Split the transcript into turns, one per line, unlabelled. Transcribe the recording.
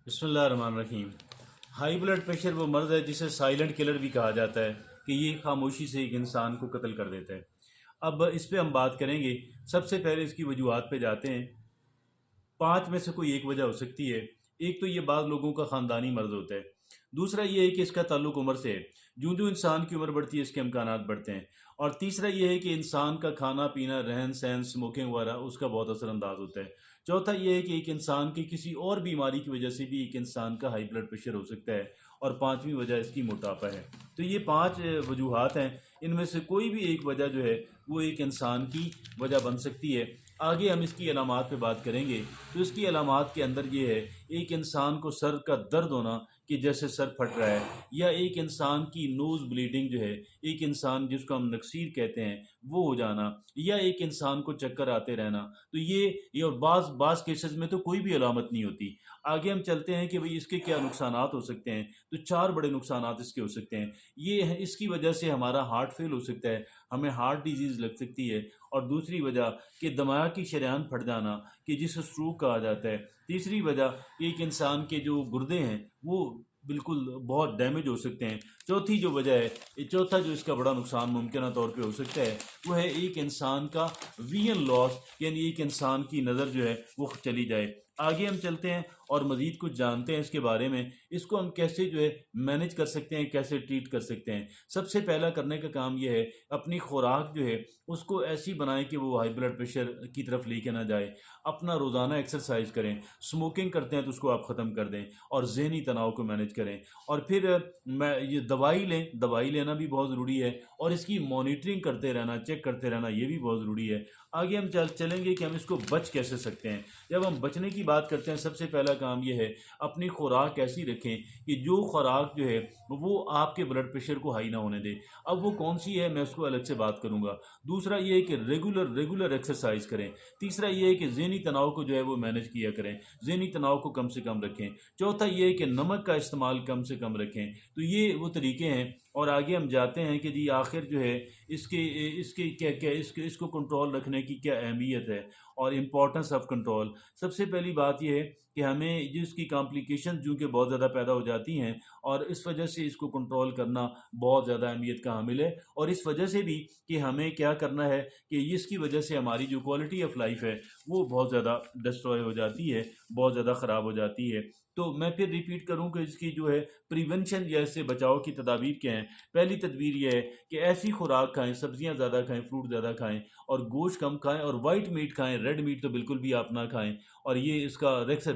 बिस्मिल्लाहिर्रहमानिर्रहीम। High blood pressure वो मर्ज़ है जिसे साइलेंट किलर भी कहा जाता है कि ये खामोशी से एक इंसान को कत्ल कर देता है। अब इस पे हम बात करेंगे। सबसे पहले इसकी वजूहात पे जाते हैं। 5 में से कोई एक वजह हो सकती है। एक तो ये बाद लोगों का ख़ानदानी मर्ज़ होता है। दूसरा ये है कि इसका ताल्लुक उम्र से है। जो इंसान की उम्र बढ़ती है इसके इम्कानात बढ़ते हैं। और तीसरा ये है कि इंसान का खाना पीना, रहन सहन, स्मोकिंग वगैरह उसका बहुत असरअंदाज होता है। चौथा ये है कि एक इंसान की किसी और बीमारी की वजह से भी एक इंसान का हाई ब्लड प्रेशर हो सकता है। और पाँचवीं वजह इसकी मोटापा है। तो ये 5 वजूहात हैं। इनमें से कोई भी एक वजह जो है वो एक इंसान की वजह बन सकती है। आगे हम इसकी अलामात पे बात करेंगे। तो इसकी अलामात के अंदर ये है, एक इंसान को सर का दर्द होना कि जैसे सर फट रहा है, या एक इंसान की नोज़ ब्लीडिंग जो है, एक इंसान जिसको हम नक्सीर कहते हैं वो हो जाना, या एक इंसान को चक्कर आते रहना। तो ये और बाज़ बाज़ केसेस में तो कोई भी अलामत नहीं होती। आगे हम चलते हैं कि भाई इसके क्या नुकसानात हो सकते हैं। तो 4 बड़े नुकसानात इसके हो सकते हैं। ये है, इसकी वजह से हमारा हार्ट फेल हो सकता है, हमें हार्ट डिजीज़ लग सकती है। और दूसरी वजह कि दिमाग की शरेआन फट जाना कि जिसे स्ट्रोक कहा जाता है। तीसरी वजह एक इंसान के जो गुर्दे हैं वो बिल्कुल बहुत डैमेज हो सकते हैं। चौथी जो वजह है, चौथा जो इसका बड़ा नुकसान मुमकिन तौर पे हो सकता है वो है एक इंसान का विजन लॉस, यानी एक इंसान की नज़र जो है वो चली जाए। आगे हम चलते हैं और मज़ीद कुछ जानते हैं इसके बारे में। इसको हम कैसे जो है मैनेज कर सकते हैं, कैसे ट्रीट कर सकते हैं। सबसे पहला करने का काम यह है, अपनी खुराक जो है उसको ऐसी बनाएं कि वो हाई ब्लड प्रेशर की तरफ लेके ना जाए। अपना रोज़ाना एक्सरसाइज करें। स्मोकिंग करते हैं तो उसको आप ख़त्म कर दें और ज़हनी तनाव को मैनेज करें। और फिर मैं ये दवाई लें, दवाई लेना भी बहुत ज़रूरी है। और इसकी मॉनिटरिंग करते रहना, चेक करते रहना, ये भी बहुत ज़रूरी है। आगे हम चलेंगे कि हम इसको बच कैसे सकते हैं। जब हम बचने की बात करते हैं, सबसे पहला काम यह है, अपनी खुराक ऐसी रखें कि जो खुराक जो है वो आपके ब्लड प्रेशर को हाई ना होने दे। अब वो कौन सी है मैं उसको अलग से बात करूंगा। दूसरा ये है कि रेगुलर एक्सरसाइज करें। तीसरा ये है कि ज़हनी तनाव को जो है वो मैनेज किया करें, ज़हनी तनाव को कम से कम रखें। चौथा ये है कि नमक का इस्तेमाल कम से कम रखें। तो ये वो तरीके हैं। और आगे हम जाते हैं कि जी आखिर जो है इसके इसके क्या क्या इसको कंट्रोल रखने की क्या अहमियत है और इम्पोर्टेंस ऑफ कंट्रोल। सबसे पहली बात यह है कि हमें जिसकी कॉम्प्लिकेशन जो कि बहुत ज़्यादा पैदा हो जाती हैं, और इस वजह से इसको कंट्रोल करना बहुत ज़्यादा अहमियत का हामिल है। और इस वजह से भी कि हमें क्या करना है कि इसकी वजह से हमारी जो क्वालिटी ऑफ लाइफ है वो बहुत ज़्यादा डिस्ट्रॉय हो जाती है, बहुत ज़्यादा ख़राब हो जाती है। तो मैं फिर रिपीट करूं कि इसकी जो है प्रिवेंशन या इससे बचाव की तदाबीर क्या हैं। पहली तदबीर यह है कि ऐसी खुराक खाएं, सब्जियां ज़्यादा खाएं, फ्रूट ज़्यादा खाएं, और गोश्त कम खाएं, और वाइट मीट खाएं, रेड मीट तो बिल्कुल भी आप ना खाएं। और ये इसका